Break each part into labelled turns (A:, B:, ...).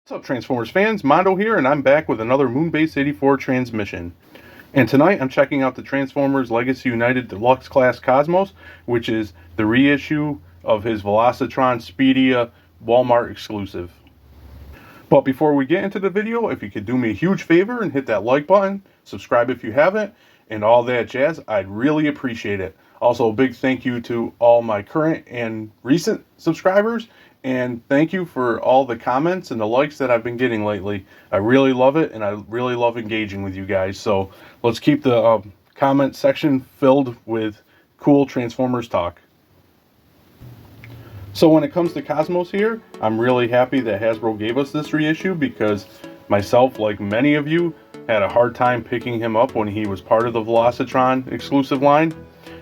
A: What's up, Transformers fans? Mondo here, and I'm back with another Moonbase 84 transmission. And tonight I'm checking out the Transformers Legacy United Deluxe Class Cosmos, which is the reissue of his Velocitron Speedia Walmart exclusive. But before we get into the video, if you could do me a huge favor and hit that like button, subscribe if you haven't, and all that jazz, I'd really appreciate it. Also, a big thank you to all my current and recent subscribers, and thank you for all the comments and the likes that I've been getting lately. I really love it, and I really love engaging with you guys. So let's keep the comment section filled with cool Transformers talk. So when it comes to Cosmos here, I'm really happy that Hasbro gave us this reissue, because myself, like many of you, had a hard time picking him up when he was part of the Velocitron exclusive line,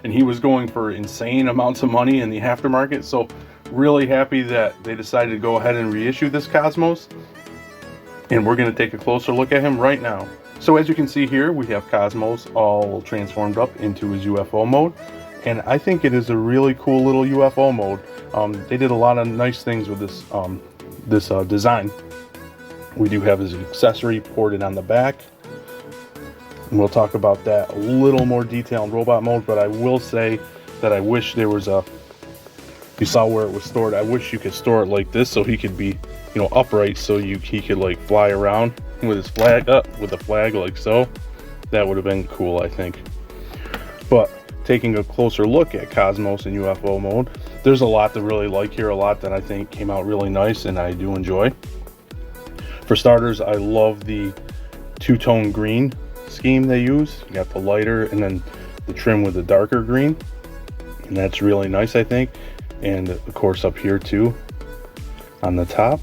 A: and he was going for insane amounts of money in the aftermarket. So really happy that they decided to go ahead and reissue this Cosmos, and we're going to take a closer look at him right now. So as you can see here, we have Cosmos all transformed up into his UFO mode, and I think it is a really cool little UFO mode. They did a lot of nice things with this design. We do have his accessory ported on the back, and we'll talk about that a little more detail in robot mode. But I will say that I wish there was you saw where it was stored. I wish you could store it like this, so he could be, you know, upright, so he could like fly around with his flag up, with the flag like so. That would have been cool, I think. But taking a closer look at Cosmos in UFO mode, there's a lot to really like here, a lot that I think came out really nice and I do enjoy. For starters, I love the two-tone green scheme they use. You got the lighter and then the trim with the darker green, and that's really nice, I think. And of course up here too on the top,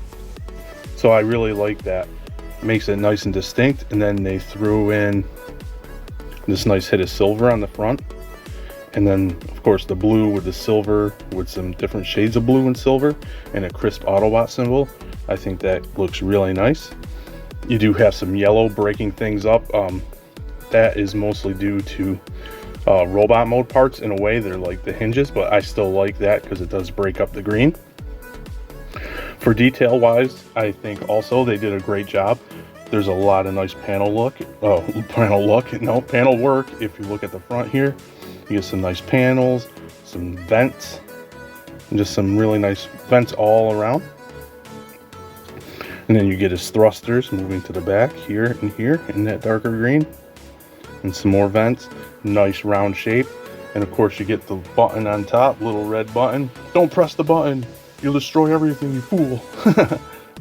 A: so I really like that. It makes it nice and distinct. And then they threw in this nice hit of silver on the front, and then of course the blue with the silver with some different shades of blue and silver and a crisp Autobot symbol. I think that looks really nice. You do have some yellow breaking things up. That is mostly due to robot mode parts. In a way, they're like the hinges, but I still like that because it does break up the green. For detail wise, I think also they did a great job. There's a lot of nice panel work. If you look at the front here, you get some nice panels, some vents, and just some really nice vents all around. And then you get his thrusters moving to the back here and here in that darker green, and some more vents. Nice round shape. And of course you get the button on top, little red button. Don't press the button, you'll destroy everything, you fool.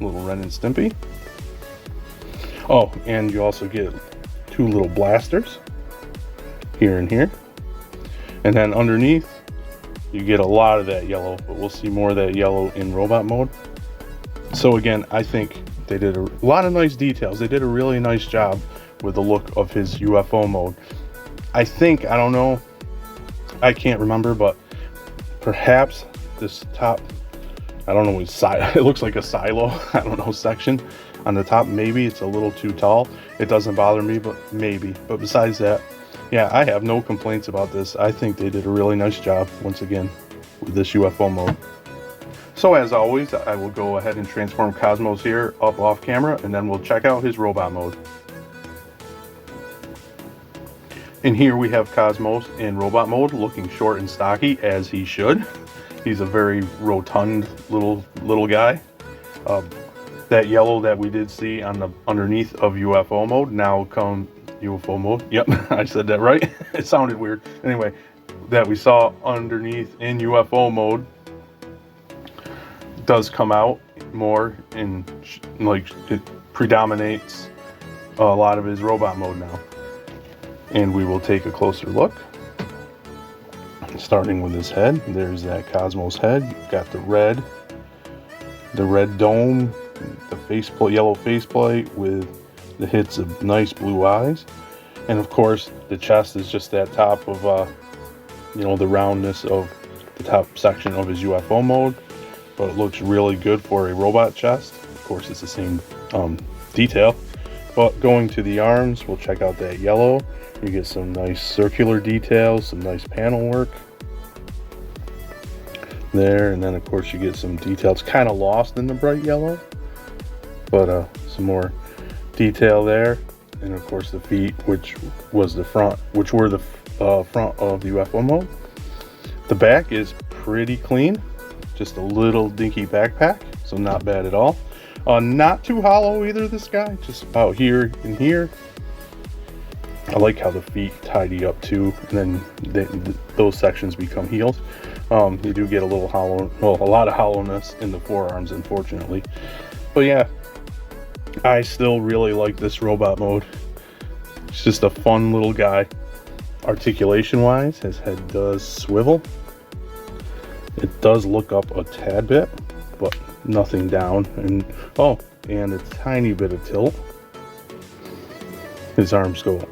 A: Little Ren and Stimpy. Oh, and you also get two little blasters here and here. And then underneath you get a lot of that yellow, but we'll see more of that yellow in robot mode. So again, I think they did a lot of nice details. They did a really nice job with the look of his UFO mode. I think, I don't know, I can't remember, but perhaps this top, I don't know, it looks like a silo, I don't know, section on the top, maybe it's a little too tall. It doesn't bother me, but maybe. But besides that, yeah, I have no complaints about this. I think they did a really nice job, once again, with this UFO mode. So as always, I will go ahead and transform Cosmos here up off camera, and then we'll check out his robot mode. And here we have Cosmos in robot mode, looking short and stocky, as he should. He's a very rotund little guy. That yellow that we did see on the underneath of UFO mode now come UFO mode. Yep, I said that right. It sounded weird. Anyway, that we saw underneath in UFO mode does come out more, in like it predominates a lot of his robot mode now. And we will take a closer look, starting with his head. There's that Cosmos head. You've got the red dome, the yellow faceplate with the hits of nice blue eyes, and of course the chest is just that top of the roundness of the top section of his UFO mode. But it looks really good for a robot chest. Of course, it's the same detail. But going to the arms, we'll check out that yellow. You get some nice circular details, some nice panel work there, and then of course you get some details kind of lost in the bright yellow. But some more detail there, and of course the feet, which was the front, which were the front of the UFO mode. The back is pretty clean, just a little dinky backpack, so not bad at all. Not too hollow either, this guy, just about here and here. I like how the feet tidy up too, and then those sections become heels. You do get a little hollow, well, a lot of hollowness in the forearms, unfortunately. But yeah, I still really like this robot mode. It's just a fun little guy. Articulation wise, his head does swivel. It does look up a tad bit, but nothing down. And and a tiny bit of tilt. His arms go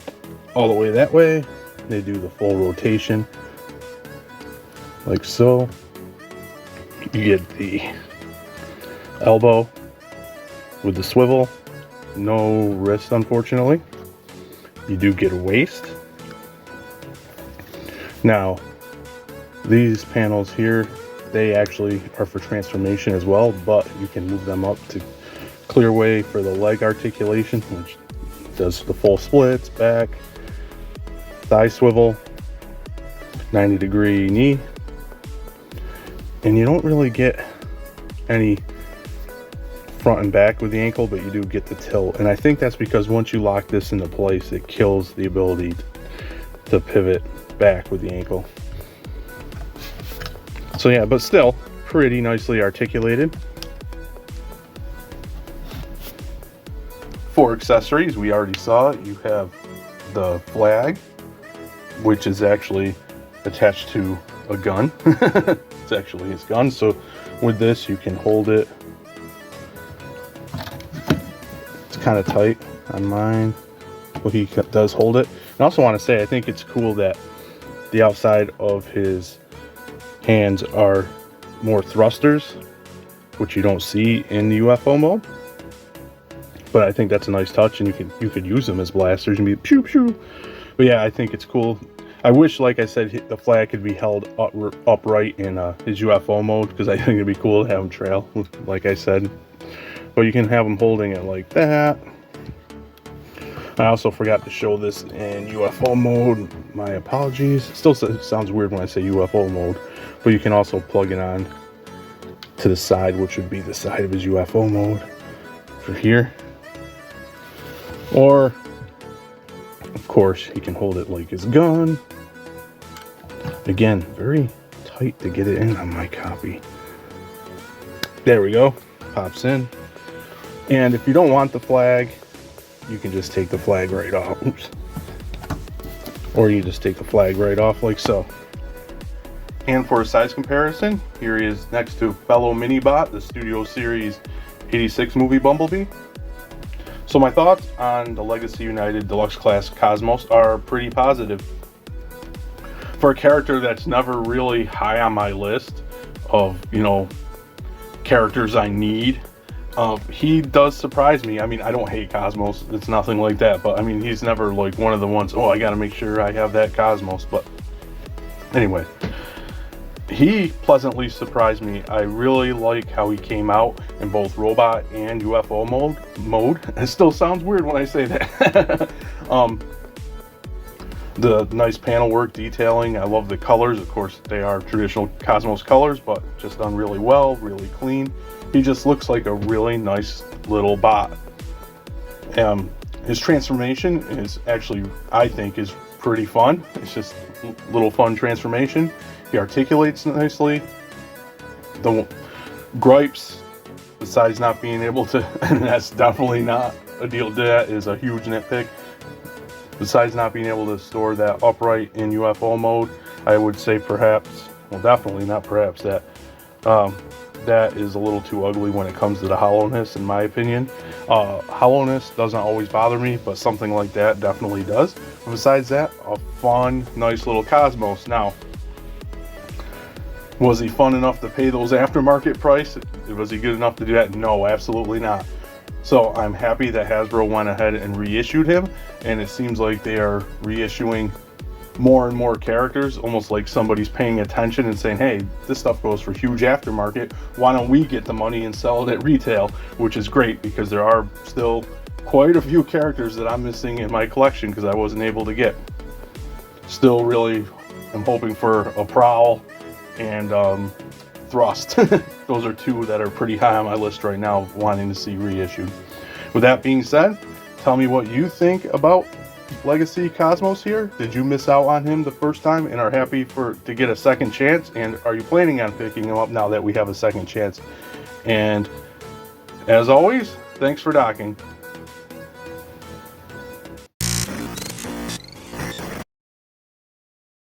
A: all the way that way. They do the full rotation, like so. You get the elbow with the swivel. No wrist, unfortunately. You do get a waist. Now, these panels here, they actually are for transformation as well, but you can move them up to clear way for the leg articulation, which does the full splits, back, thigh swivel, 90-degree knee. And you don't really get any front and back with the ankle, but you do get the tilt. And I think that's because once you lock this into place, it kills the ability to pivot back with the ankle. So yeah, but still pretty nicely articulated. For accessories, we already saw it. You have the flag, which is actually attached to a gun. It's actually his gun. So with this, you can hold it. It's kind of tight on mine, but he does hold it. I also want to say, I think it's cool that the outside of his hands are more thrusters, which you don't see in the UFO mode. But I think that's a nice touch, and you could use them as blasters and be pew pew. But yeah, I think it's cool. I wish, like I said, the flag could be held upright in his UFO mode, because I think it'd be cool to have him trail, like I said. But you can have him holding it like that. I also forgot to show this in UFO mode. My apologies. It still sounds weird when I say UFO mode, but you can also plug it on to the side, which would be the side of his UFO mode for here. Or, of course, he can hold it like his gun. Again, very tight to get it in on my copy. There we go. Pops in. And if you don't want the flag, you can just take the flag right off. Oops. Or you just take the flag right off like so. And for a size comparison, here he is next to fellow Minibot, the Studio Series 86 movie Bumblebee. So my thoughts on the Legacy United Deluxe Class Cosmos are pretty positive. For a character that's never really high on my list of, characters I need, he does surprise me. I mean, I don't hate Cosmos. It's nothing like that. But, I mean, he's never like one of the ones, I got to make sure I have that Cosmos. But anyway, he pleasantly surprised me. I really like how he came out in both robot and UFO mode. It still sounds weird when I say that. The nice panel work, detailing. I love the colors. Of course, they are traditional Cosmos colors, but just done really well, really clean. He just looks like a really nice little bot. His transformation is actually, I think, is pretty fun. It's just a little fun transformation. He articulates nicely. The gripes, besides not being able to, and that's definitely not a deal, that is a huge nitpick. Besides not being able to store that upright in UFO mode, I would say definitely not perhaps, that is a little too ugly when it comes to the hollowness, in my opinion. Hollowness doesn't always bother me, but something like that definitely does. And besides that, a fun, nice little Cosmos. Now, was he fun enough to pay those aftermarket price? Was he good enough to do that? No, absolutely not. So I'm happy that Hasbro went ahead and reissued him, and it seems like they are reissuing more and more characters, almost like somebody's paying attention and saying, hey, this stuff goes for huge aftermarket, why don't we get the money and sell it at retail? Which is great, because there are still quite a few characters that I'm missing in my collection because I wasn't able to get. Still really am hoping for a Prowl and Thrust. Those are two that are pretty high on my list right now, wanting to see reissued. With that being said, tell me what you think about Legacy Cosmos here. Did you miss out on him the first time and are happy to get a second chance? And are you planning on picking him up now that we have a second chance? And as always, thanks for docking.